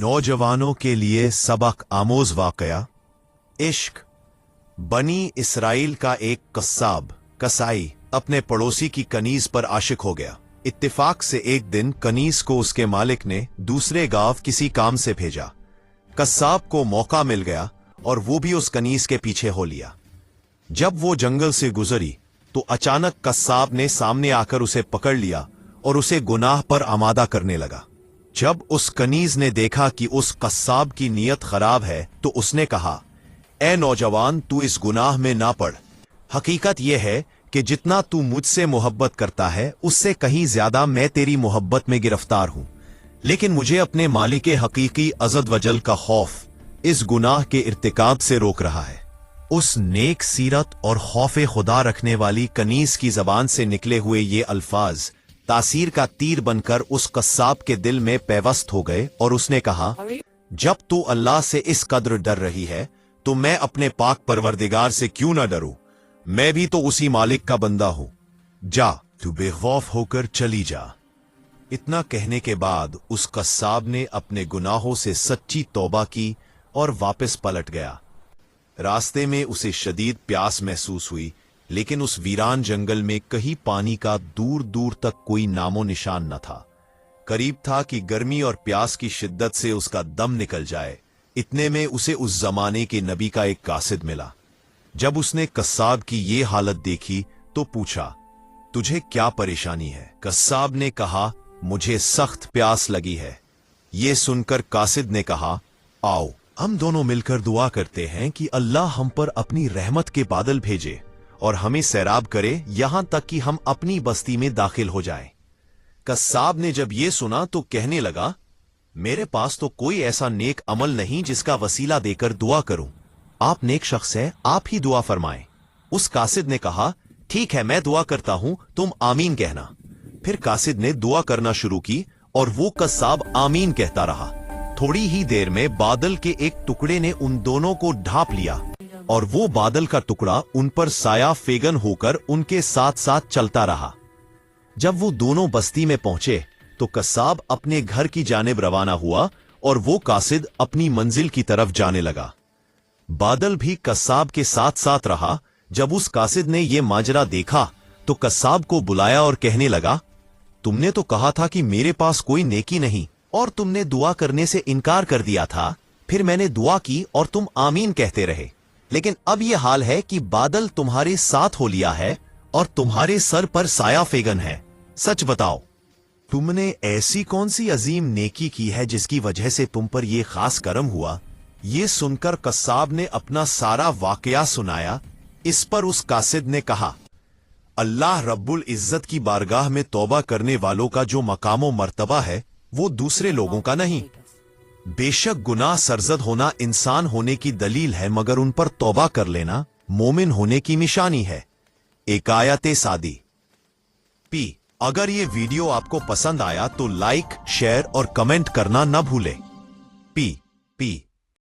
नौजवानों के लिए सबक आमोज वाकया। इश्क। बनी इसराइल का एक कसाई अपने पड़ोसी की कनीज पर आशिक हो गया। इत्तेफाक से एक दिन कनीज को उसके मालिक ने दूसरे गांव किसी काम से भेजा। कस्साब को मौका मिल गया और वो भी उस कनीज के पीछे हो लिया। जब वो जंगल से गुजरी तो अचानक कस्साब ने सामने आकर उसे पकड़ लिया और उसे गुनाह पर आमादा करने लगा। जब उस कनीज ने देखा कि उस कस्साब की नीयत खराब है तो उसने कहा, ए नौजवान, तू इस गुनाह में ना पड़। हकीकत यह है कि जितना तू मुझसे मोहब्बत करता है उससे कहीं ज्यादा मैं तेरी मोहब्बत में गिरफ्तार हूं, लेकिन मुझे अपने मालिक हकीकी अज़द वजल का खौफ इस गुनाह के इर्तिकाब से रोक रहा है। उस नेक सीरत और खौफे खुदा रखने वाली कनीज की जबान से निकले हुए ये अल्फाज तासीर का तीर बनकर उस कस्साब के दिल में पैवस्त हो गए और उसने कहा, जब तू अल्लाह से इस कद्र डर रही है तो मैं अपने पाक परवरदिगार से क्यों ना डरूं? मैं भी तो उसी मालिक का बंदा हूं। जा, तू बेखौफ होकर चली जा। इतना कहने के बाद उस कस्साब ने अपने गुनाहों से सच्ची तौबा की और वापस पलट गया। रास्ते में उसे शदीद प्यास महसूस हुई, लेकिन उस वीरान जंगल में कहीं पानी का दूर दूर तक कोई नामो निशान न था। करीब था कि गर्मी और प्यास की शिद्दत से उसका दम निकल जाए। इतने में उसे उस जमाने के नबी का एक कासिद मिला। जब उसने कस्साब की ये हालत देखी तो पूछा, तुझे क्या परेशानी है? कस्साब ने कहा, मुझे सख्त प्यास लगी है। ये सुनकर कासिद ने कहा, आओ हम दोनों मिलकर दुआ करते हैं कि अल्लाह हम पर अपनी रहमत के बादल भेजे और हमें सैराब करे यहां तक कि हम अपनी बस्ती में दाखिल हो जाएं। कस्साब ने जब ये सुना तो कहने लगा, मेरे पास तो कोई ऐसा नेक अमल नहीं जिसका वसीला देकर दुआ करूं। आप नेक शख्स है, आप ही दुआ फरमाएं। उस कासिद ने कहा, ठीक है मैं दुआ करता हूं, तुम आमीन कहना। फिर कासिद ने दुआ करना शुरू की और वो कस्साब आमीन कहता रहा। थोड़ी ही देर में बादल के एक टुकड़े ने उन दोनों को ढांप लिया और वो बादल का टुकड़ा उन पर साया फेगन होकर उनके साथ साथ चलता रहा। जब वो दोनों बस्ती में पहुंचे तो कस्साब अपने घर की जानिब रवाना हुआ और वो कासिद अपनी मंजिल की तरफ जाने लगा। बादल भी कस्साब के साथ साथ रहा। जब उस कासिद ने यह माजरा देखा तो कस्साब को बुलाया और कहने लगा, तुमने तो कहा था कि मेरे पास कोई नेकी नहीं और तुमने दुआ करने से इनकार कर दिया था। फिर मैंने दुआ की और तुम आमीन कहते रहे, लेकिन अब यह हाल है कि बादल तुम्हारे साथ हो लिया है और तुम्हारे सर पर साया फेगन है। सच बताओ, तुमने ऐसी कौन सी अजीम नेकी की है जिसकी वजह से तुम पर यह खास करम हुआ? ये सुनकर कस्साब ने अपना सारा वाकया सुनाया। इस पर उस कासिद ने कहा, अल्लाह रब्बुल इज्जत की बारगाह में तौबा करने वालों का जो मकामो मर्तबा है वो दूसरे लोगों का नहीं। बेशक गुनाह सरजद होना इंसान होने की दलील है, मगर उन पर तौबा कर लेना मोमिन होने की निशानी है। एक आयत सादी। पी अगर ये वीडियो आपको पसंद आया तो लाइक, शेयर और कमेंट करना न भूलें। पी